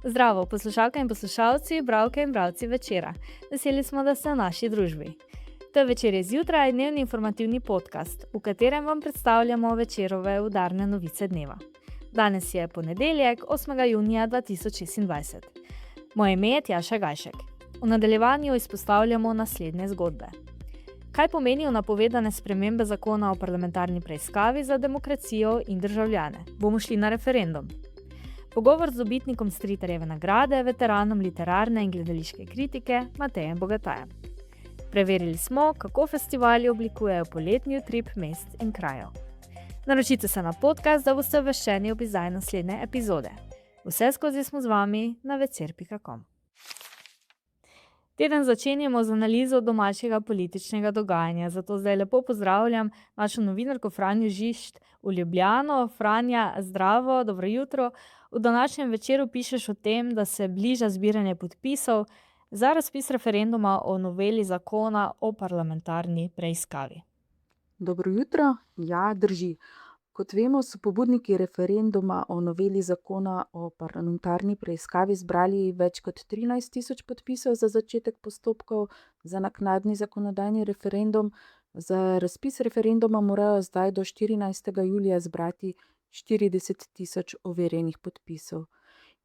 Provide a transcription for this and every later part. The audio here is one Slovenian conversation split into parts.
Zdravo, poslušalke in poslušalci, bralke in bralci Večera. Veseli smo, da ste v naši družbi. To je Večer zjutraj, dnevni informativni podcast, v katerem vam predstavljamo Večerove udarne novice dneva. Danes je ponedeljek, 8. junija 2026. Moje ime je Tjaša Gajšek. V nadaljevanju izpostavljamo naslednje zgodbe. Kaj pomenijo napovedane spremembe zakona o parlamentarni preiskavi za demokracijo in državljane? Bomo šli na referendum. Pogovor z dobitnikom Stritarjeve nagrade, veteranom literarne in gledališke kritike Matejem Bogatajem. Preverili smo, kako festivali oblikujejo poletni utrip mest in krajev. Naročite se na podcast, da boste obveščeni ob izdaji naslednje epizode. Vse skozi smo z vami na vecer.com. Teden začenjamo z analizo domačega političnega dogajanja, zato zdaj lepo pozdravljam našo novinarko Franjo Žišt v Ljubljano. Franja, zdravo, dobro jutro. V današnjem Večeru pišeš o tem, da se bliža zbiranje podpisov za razpis referenduma o noveli zakona o parlamentarni preiskavi. Dobro jutro, ja, drži. Kot vemo, so pobudniki referenduma o noveli zakona o parlamentarni preiskavi zbrali več kot 13.000 podpisov za začetek postopkov za naknadni zakonodajni referendum. Za razpis referenduma morajo zdaj do 14. julija zbrati 40.000 overjenih podpisov.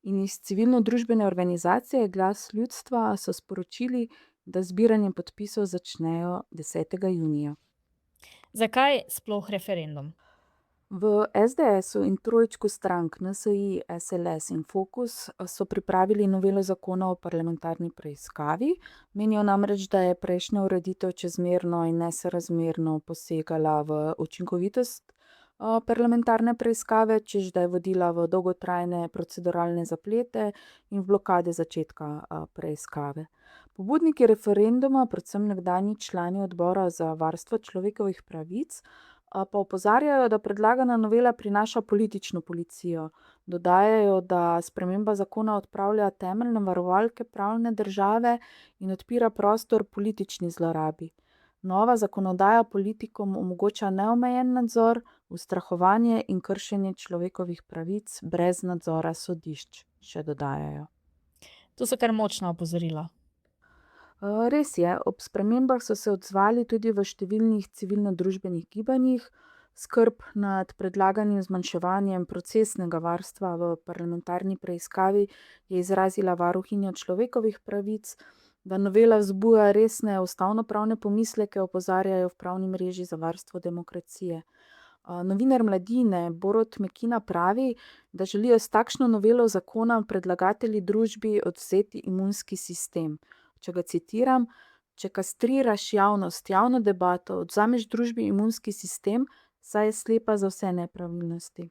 In iz civilno-družbene organizacije Glas ljudstva so sporočili, da zbiranjem podpisov začnejo 10. junija. Zakaj sploh referendum? V SDS-u in trojčku strank NSi, SLS in Fokus so pripravili novelo zakona o parlamentarni preiskavi. Menijo namreč, da je prejšnja ureditev čezmerno in nesorazmerno posegala v učinkovitost parlamentarne preiskave, češ da je vodila v dolgotrajne proceduralne zaplete in v blokade začetka preiskave. Pobudniki referenduma, predvsem nekdanji člani odbora za varstvo človekovih pravic, pa opozarjajo, da predlagana novela prinaša politično policijo. Dodajajo, da sprememba zakona odpravlja temeljne varovalke pravne države in odpira prostor politični zlorabi. Nova zakonodaja politikom omogoča neomejen nadzor, ustrahovanje in kršenje človekovih pravic brez nadzora sodišč, še dodajajo. To so kar močna opozorila. Res je, ob spremembah so se odzvali tudi v številnih civilno-družbenih gibanjih. Skrb nad predlaganim zmanjševanjem procesnega varstva v parlamentarni preiskavi je izrazila varuhinja človekovih pravic, da novela vzbuja resne ustavnopravne pomisleke, opozarjajo v pravni mreži za varstvo demokracije. Novinar Mladine Borut Mekina pravi, da želijo s takšno novelo zakona predlagatelji družbi odvzeti imunski sistem. Če ga citiram, če kastriraš javnost, javno debato, odvzameš družbi imunski sistem, saj je slepa za vse nepravilnosti.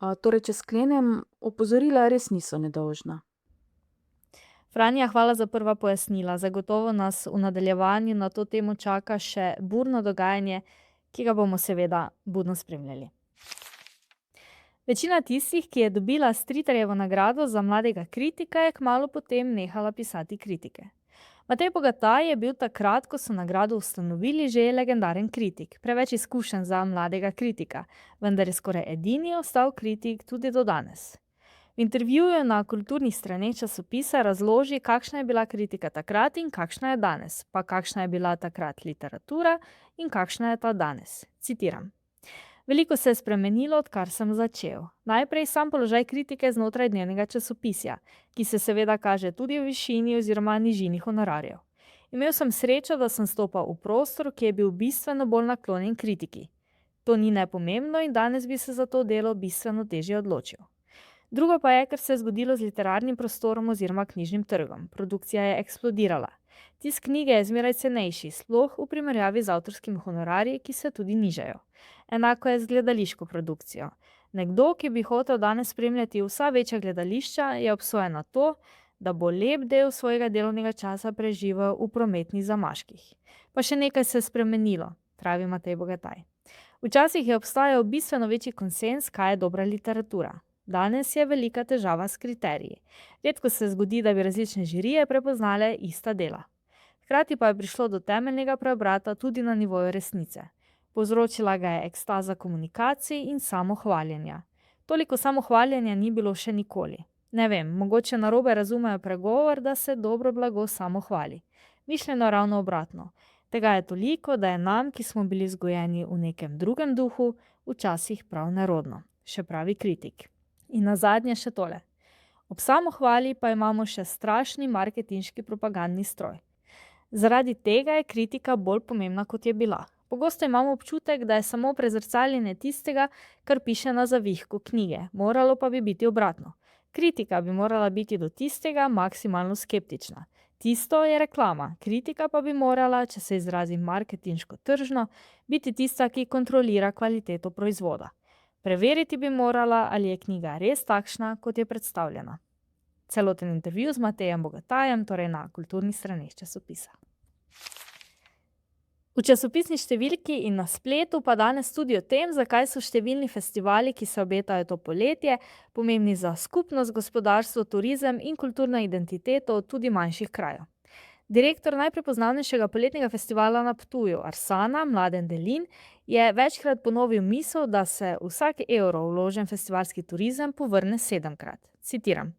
Torej, če sklenem, opozorila res niso nedolžna. Franja, hvala za prva pojasnila. Zagotovo nas v nadaljevanju na to temo čaka še burno dogajanje, ki ga bomo seveda budno spremljali. Večina tistih, ki je dobila Stritarjevo nagrado za mladega kritika, je kmalu potem nehala pisati kritike. Matej Bogataj je bil takrat, ko so nagrado ustanovili, že legendaren kritik, preveč izkušen za mladega kritika, vendar je skoraj edini ostal kritik tudi do danes. V intervjuju na kulturnih straneh časopisa razloži, kakšna je bila kritika takrat in kakšna je danes, pa kakšna je bila takrat literatura in kakšna je ta danes. Citiram. Veliko se je spremenilo, odkar sem začel. Najprej sam položaj kritike znotraj dnevnega časopisja, ki se seveda kaže tudi v višini oziroma nižini honorarjev. Imel sem srečo, da sem stopal v prostor, ki je bil bistveno bolj naklonjen kritiki. To ni nepomembno in danes bi se za to delo bistveno težje odločil. Drugo pa je, ker se je zgodilo z literarnim prostorom oziroma knjižnim trgom. Produkcija je eksplodirala. Tisk knjige je zmeraj cenejši, sploh v primerjavi z avtorskimi honorarji, ki se tudi nižajo. Enako je z gledališko produkcijo. Nekdo, ki bi hotel danes spremljati vsa večja gledališča, je obsojen na to, da bo lep del svojega delovnega časa preživel v prometnih zamaških. Pa še nekaj se je spremenilo, pravi Matej Bogataj. Včasih je obstajal bistveno večji konsenz, kaj je dobra literatura. Danes je velika težava s kriteriji. Redko se zgodi, da bi različne žirije prepoznale ista dela. Hkrati pa je prišlo do temeljnega preobrata tudi na nivoju resnice. Povzročila ga je ekstaza komunikacij in samohvaljenja. Toliko samohvaljenja ni bilo še nikoli. Ne vem, mogoče narobe razumejo pregovor, da se dobro blago samo hvali. Mišljeno ravno obratno. Tega je toliko, da je nam, ki smo bili vzgojeni v nekem drugem duhu, včasih prav nerodno, še pravi kritik. In nazadnje še tole. Ob samohvali pa imamo še strašni marketinški propagandni stroj. Zaradi tega je kritika bolj pomembna, kot je bila. Pogosto imamo občutek, da je samo prezrcaljenje tistega, kar piše na zavihku knjige, moralo pa bi biti obratno. Kritika bi morala biti do tistega maksimalno skeptična. Tisto je reklama, kritika pa bi morala, če se izrazim marketinško tržno, biti tista, ki kontrolira kvaliteto proizvoda. Preveriti bi morala, ali je knjiga res takšna, kot je predstavljena. Celoten intervju z Matejem Bogatajem, torej na kulturnih straneh časopisa. V časopisni številki in na spletu pa danes tudi o tem, zakaj so številni festivali, ki se obetajo to poletje, pomembni za skupnost, gospodarstvo, turizem in kulturno identiteto tudi manjših krajev. Direktor najprepoznavnejšega poletnega festivala na Ptuju, Arsana, Mladen Delin, je večkrat ponovil misel, da se vsak evro vložen v festivalski turizem povrne 7-krat. Citiram.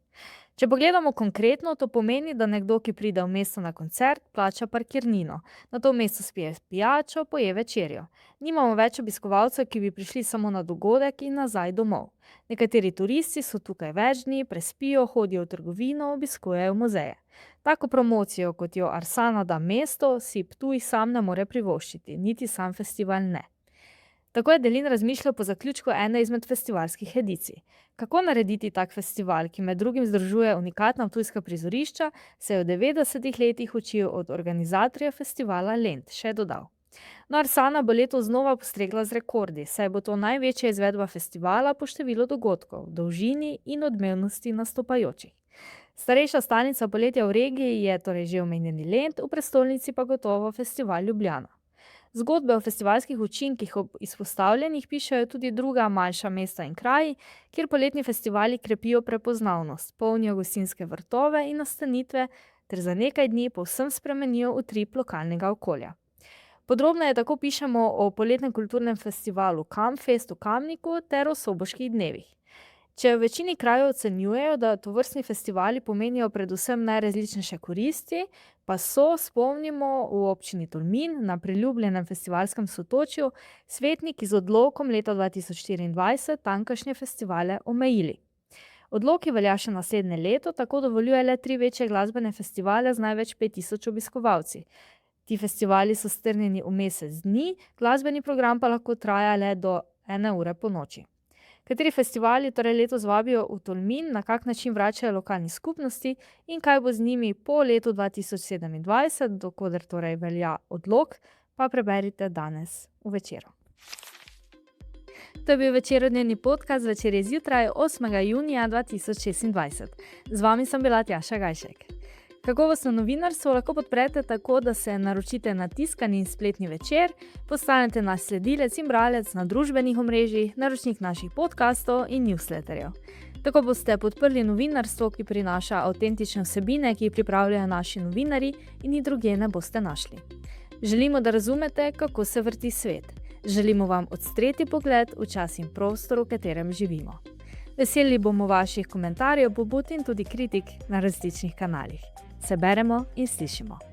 Če pogledamo konkretno, to pomeni, da nekdo, ki pride v mesto na koncert, plača parkirnino, nato v mestu spije pijačo, poje večerjo. Nimamo več obiskovalcev, ki bi prišli samo na dogodek in nazaj domov. Nekateri turisti so tukaj več dni, prespijo, hodijo v trgovino, obiskujejo muzeje. Tako promocijo, kot jo Arsana da mesto, si Ptuj sam ne more privoščiti, niti sam festival ne. Tako je Delin razmišljal po zaključku ene izmed festivalskih edicij. Kako narediti tak festival, ki med drugim združuje unikatna ptujska prizorišča, se je v 90-ih letih učil od organizatorja festivala Lent, še dodal. No, Arsana bo letos znova postregla z rekordi, saj bo to največja izvedba festivala po številu dogodkov, dolžini in odmevnosti nastopajočih. Starejša stalnica poletja v regiji je torej že omenjeni Lent, v prestolnici pa gotovo festival Ljubljana. Zgodbe o festivalskih učinkih ob izpostavljenih pišejo tudi druga manjša mesta in kraji, kjer poletni festivali krepijo prepoznavnost, polnijo gostinske vrtove in nastanitve ter za nekaj dni povsem spremenijo utrip lokalnega okolja. Podrobneje tako pišemo o poletnem kulturnem festivalu Kamfest v Kamniku ter o Soboških dnevih. Če v večini krajev ocenjujejo, da tovrstni festivali pomenijo predvsem najrazličnejše koristi, pa so, spomnimo, v občini Tolmin na priljubljenem festivalskem Sotočju svetniki z odlokom leta 2024 tamkajšnje festivale omejili. Odlok velja še naslednje leto, tako dovoljuje le 3 večje glasbene festivale z največ 5000 obiskovalci. Ti festivali so strnjeni v mesec dni, glasbeni program pa lahko traja le do 1 ure po noči. Kateri festivali torej letos vabijo v Tolmin, na kak način vračajo lokalni skupnosti in kaj bo z njimi po letu 2027, dokoder torej velja odlok, pa preberite danes v Večeru. To je bil večerodnevni podcast Večer je zjutraj 8. junija 2026. Z vami sem bila Tjaša Gajšek. Kakovostno novinarstvo lahko podprete tako, da se naročite na tiskani in spletni Večer, postanete naš sledilec in bralec na družbenih omrežjih, naročnik naših podcastov in newsletterjev. Tako boste podprli novinarstvo, ki prinaša avtentične vsebine, ki jih pripravljajo naši novinarji in jih drugje ne boste našli. Želimo, da razumete, kako se vrti svet. Želimo vam odstreti pogled v čas in prostor, v katerem živimo. Veseli bomo vaših komentarjev, pobud in tudi kritik na različnih kanalih. Se beremo in slišimo.